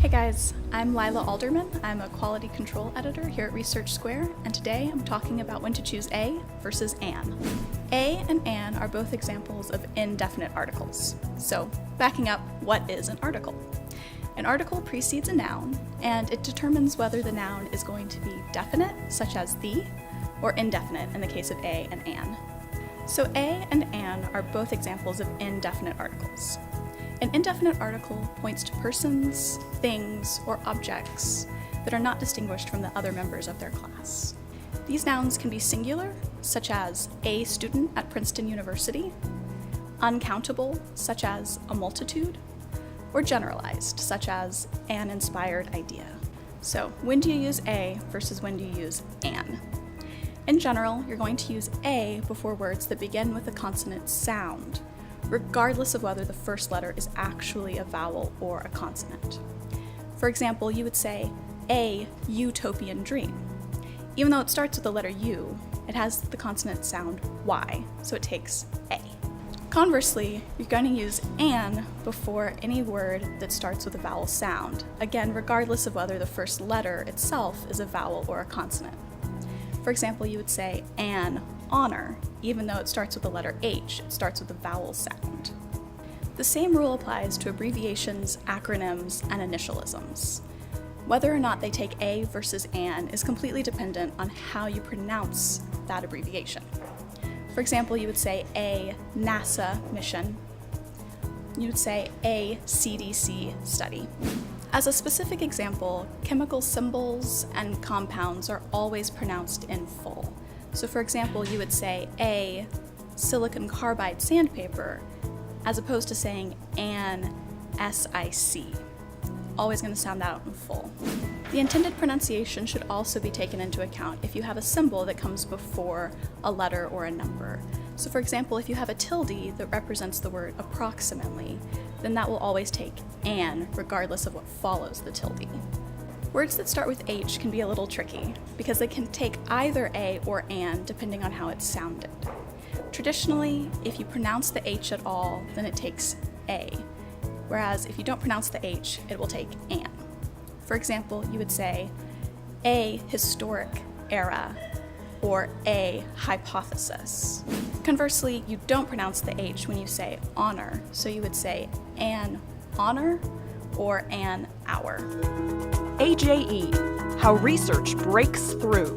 Hey guys, I'm Lila Alderman. I'm a quality control editor here at Research Square, and today I'm talking about when to choose a versus an. A and an are both examples of indefinite articles. So, backing up, what is an article? An article precedes a noun, and it determines whether the noun is going to be definite, such as the, or indefinite in the case of a and an. So a and an are both examples of indefinite articles. An indefinite article points to persons, things, or objects that are not distinguished from the other members of their class. These nouns can be singular, such as a student at Princeton University, uncountable, such as a multitude, or generalized, such as an inspired idea. So, when do you use a versus when do you use an? In general, you're going to use a before words that begin with a consonant sound, regardless of whether the first letter is actually a vowel or a consonant. For example, you would say, a utopian dream. Even though it starts with the letter U, it has the consonant sound Y, so it takes a. Conversely, you're going to use an before any word that starts with a vowel sound, again, regardless of whether the first letter itself is a vowel or a consonant. For example, you would say an honor, even though it starts with the letter H, it starts with a vowel sound. The same rule applies to abbreviations, acronyms, and initialisms. Whether or not they take a versus an is completely dependent on how you pronounce that abbreviation. For example, you would say a NASA mission. You would say a CDC study. As a specific example, chemical symbols and compounds are always pronounced in full. So for example, you would say a silicon carbide sandpaper as opposed to saying an SiC. Always going to sound that out in full. The intended pronunciation should also be taken into account if you have a symbol that comes before a letter or a number. So for example, if you have a tilde that represents the word approximately, then that will always take an, regardless of what follows the tilde. Words that start with H can be a little tricky, because they can take either a or an depending on how it's sounded. Traditionally, if you pronounce the H at all, then it takes a, whereas if you don't pronounce the H, it will take an. For example, you would say a historic era or a hypothesis. Conversely, you don't pronounce the H when you say honor, so you would say an honor or an hour. AJE, how research breaks through.